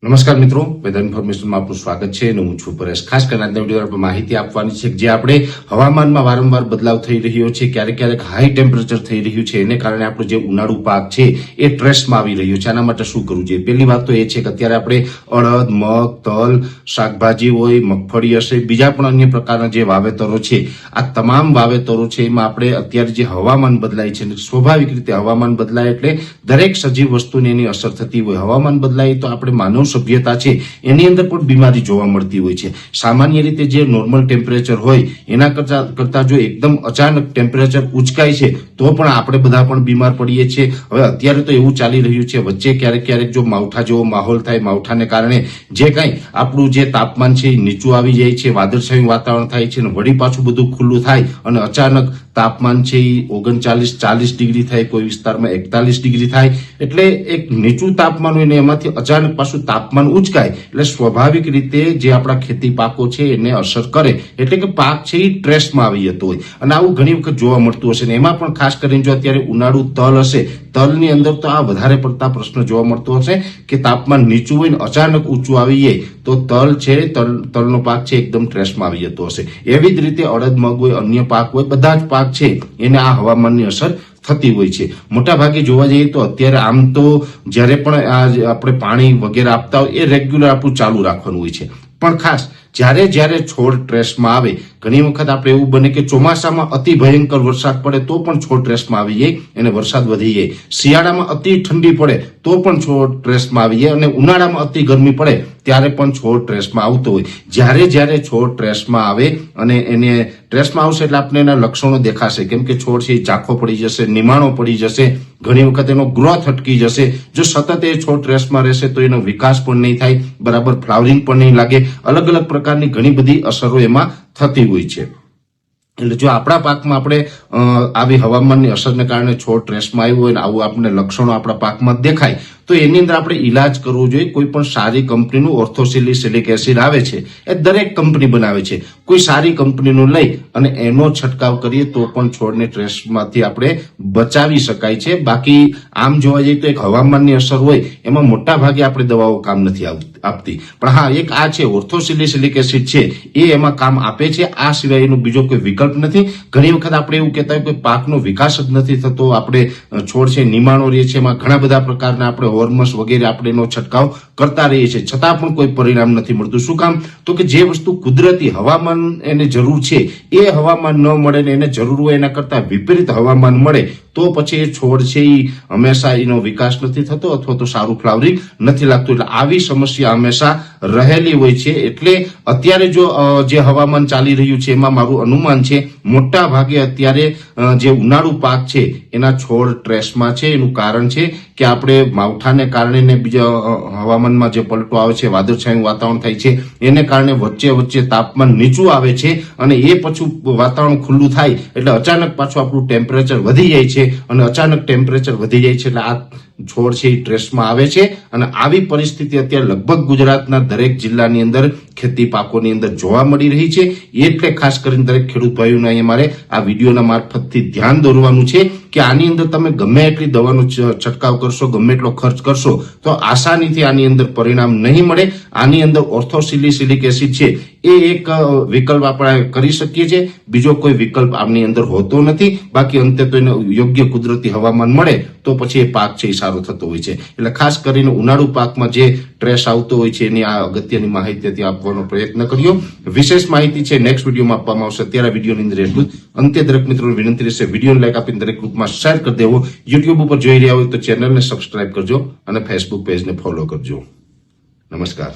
નમસ્કાર મિત્રો, વેધર ઇન્ફોર્મેશનમાં આપનું સ્વાગત છે અને હું છું પરેશ। ખાસ કરીને આજના વિડીયોમાં આપણે માહિતી આપવાની છે જે આપણે હવામાનમાં વારંવાર બદલાવ થઈ રહ્યો છે, ક્યારેક ક્યારેક હાઈ ટેમ્પરેચર થઈ રહ્યું છે, એને કારણે આપણો જે ઉનાળુ પાક છે એ સ્ટ્રેસમાં આવી રહ્યો છે। આના માટે શું કરવું જોઈએ? પહેલી વાત તો એ છે કે અત્યારે આપણે અડદ, મગ, તલ, શાકભાજી હોય, મગફળી હશે, બીજા પણ અન્ય પ્રકારના જે વાવેતરો છે, આ તમામ વાવેતરો છે એમાં આપણે અત્યારે જે હવામાન બદલાય છે, સ્વાભાવિક રીતે હવામાન બદલાય એટલે દરેક સજીવ વસ્તુને એની અસર થતી હોય। હવામાન બદલાય તો આપણે માનવ સભ્યતા છે એની અંદર પણ બીમારી જોવા મળતી હોય છે। સામાન્ય રીતે જે નોર્મલ ટેમ્પરેચર હોય એના કરતા જો એકદમ અચાનક ટેમ્પરેચર ઉચકાય છે તો પણ આપણે બધા પણ બીમાર પડીએ છીએ। હવે અત્યારે તો એવું ચાલી રહ્યું છે, વચ્ચે ક્યારેક ક્યારેક જો માવઠા જેવો માહોલ થાય, માવઠાને કારણે જે કાંઈ આપણું જે તાપમાન છે એ નીચું આવી જાય છે, વાદળછાયું વાતાવરણ થાય છે અને વળી પાછું બધું ખુલ્લું થાય અને અચાનક તાપમાન છે એ 39-40 ડિગ્રી થાય, કોઈ વિસ્તારમાં 41 ડિગ્રી થાય, એટલે એક નીચું તાપમાન હોય ને એમાંથી અચાનક પાછું તાપમાન ઉચકાય એટલે સ્વાભાવિક રીતે જે આપણા ખેતી પાકો છે એને અસર કરે, એટલે કે પાક છે એ સ્ટ્રેસમાં આવી જતો હોય અને આવું ઘણી વખત જોવા મળતું હશે। ને એમાં પણ ખાસ કરીને જો અત્યારે ઉનાળુ તલ હશે, તલની અંદર તો આ વધારે પડતા પ્રશ્ન જોવા મળતો હશે કે તાપમાન નીચું હોય ને અચાનક ઊંચું આવી જાય તો તલ છે, તલનો પાક છે એકદમ સ્ટ્રેસમાં આવી જતો હશે। એવી જ રીતે અડદ, મગ હોય, અન્ય પાક હોય, બધા જ પાક છે એને આ હવામાનની અસર થતી હોય છે। મોટા ભાગે જોવા જઈએ તો અત્યારે આમ તો જ્યારે પણ આપણે પાણી વગેરે આપતા હોય એ રેગ્યુલર આપણું ચાલુ રાખવાનું હોય છે, પણ ખાસ જ્યારે છોડ સ્ટ્રેસમાં આવે, ઘણી વખત આપણે એવું બને કે ચોમાસામાં અતિ ભયંકર વરસાદ પડે તો પણ છોડ સ્ટ્રેસમાં આવી જાય અને વરસાદ વધી જાય, શિયાળામાં અતિ ઠંડી પડે તો પણ છોડ સ્ટ્રેસમાં આવી જાય અને ઉનાળામાં અતિ ગરમી પડે ત્યારે પણ છોડ સ્ટ્રેસમાં આવતો હોય। જ્યારે છોડ સ્ટ્રેસમાં આવે અને એને સ્ટ્રેસમાં આવશે એટલે આપણે એના લક્ષણો દેખાશે, કેમ કે છોડ છે એ ઝાંખો પડી જશે, નિમાણો પડી જશે, ઘણી વખત એનો ગ્રોથ અટકી જશે। જો સતત એ છોડ સ્ટ્રેસમાં રહેશે તો એનો વિકાસ પણ નહીં થાય, બરાબર ફ્લાવરિંગ પણ નહીં લાગે, અલગ અલગ પ્રકારની ઘણી બધી અસરો એમાં થતી હોય છે। એટલે જો આપણા પાકમાં આપણે આવી હવામાનની અસરને કારણે છોડ સ્ટ્રેસમાં આવ્યું હોય ને આવું આપણે લક્ષણો આપણા પાકમાં દેખાય તો એની અંદર આપણે ઈલાજ કરવો જોઈએ। કોઈ પણ સારી કંપનીનું ઓર્થોસિલિસિલિક એસિડ આવે છે, એ દરેક કંપની બનાવે છે, કોઈ સારી કંપનીનું લઈ અને એનો છંટકાવ કરીએ તો પણ છોડને સ્ટ્રેસમાંથી આપણે બચાવી શકાય છે। બાકી આમ જોવા જઈએ તો એક હવામાનની અસર હોય એમાં મોટા ભાગે આપણે દવાઓ કામ નથી આપતી, પણ હા એક આ છે ઓર્થોસિલિસિલિક એસિડ છે એ એમાં કામ આપે છે, આ સિવાય એનો બીજો કોઈ વિકલ્પ નથી। ઘણી વખત આપણે એવું કહેતા હોય કે પાકનો વિકાસ જ નથી થતો, આપણે છોડ છે નિમાણો રહે છે, એમાં ઘણા બધા પ્રકારના આપણે હોર્મોન્સ વગેરે આપણે એનો છંટકાવ કરતા રહીએ છીએ છતાં પણ કોઈ પરિણામ નથી મળતું। શું કામ? તો કે જે વસ્તુ કુદરતી હવામાન એને જરૂર છે એ હવામાન ન મળે ને એને જરૂર હોય એના કરતા વિપરીત હવામાન મળે તો પછી એ છોડ છે એ હંમેશા એનો વિકાસ નથી થતો અથવા તો સારું ફ્લાવરિંગ નથી લાગતું। એટલે આવી સમસ્યા હંમેશા રહેલી હોય છે। એટલે અત્યારે જો જે હવામાન ચાલી રહ્યું છે એમાં મારું અનુમાન છે મોટા ભાગે અત્યારે જે ઉનાળુ પાક છે એના છોડ સ્ટ્રેસમાં છે। એનું કારણ છે કે આપણે માવઠાને કારણે ને બીજા હવામાનમાં જે પલટો આવે છે, વાદળછાયું વાતાવરણ થાય છે, એને કારણે વચ્ચે તાપમાન નીચું આવે છે અને એ પછી વાતાવરણ ખુલ્લું થાય એટલે અચાનક પાછું આપણું ટેમ્પરેચર વધી જાય છે અને અચાનક ટેમ્પરેચર વધી જાય છે એટલે આ છોડ છે એ સ્ટ્રેસમાં આવે છે અને આવી પરિસ્થિતિ અત્યારે લગભગ ગુજરાતના દરેક જિલ્લાની અંદર ખેતી પાકોની અંદર જોવા મળી રહી છે। એટલે ખાસ કરીને દરેક ખેડૂત ભાઈઓને અહીંયા મારે આ વિડીયોના મારફતથી ધ્યાન દોરવાનું છે કે આની અંદર તમે ગમે એટલી દવાનો છંટકાવ કરશો, ગમે એટલો ખર્ચ કરશો તો આસાનીથી આની અંદર પરિણામ નહીં મળે। આની અંદર ઓર્થોસિલિસિલિક એસિડ છે એ એક વિકલ્પ આપણે કરી શકીએ છીએ, બીજો કોઈ વિકલ્પ આમની અંદર હોતો નથી। બાકી અંતે તો એને યોગ્ય કુદરતી હવામાન મળે તો પછી એ પાક છે એ સારો થતો હોય છે। એટલે ખાસ કરીને ઉનાળુ પાકમાં જે સ્ટ્રેસ આવતો હોય છે એની આ અગત્યની માહિતી આપવાનો પ્રયત્ન કર્યો। વિશેષ માહિતી છે નેક્સ્ટ વિડીયોમાં આપવામાં આવશે, અત્યારે વિડીયોની અંદર એટલું જ। અંતે દરેક મિત્રોને વિનંતી રહેશે વિડીયોને લાઈક આપીને દરેક ગ્રુપમાં શેર કરી દેવો, યુટ્યુબ ઉપર જોઈ રહ્યા હોય તો ચેનલને સબસ્ક્રાઇબ કરજો અને ફેસબુક પેજને ફોલો કરજો। નમસ્કાર।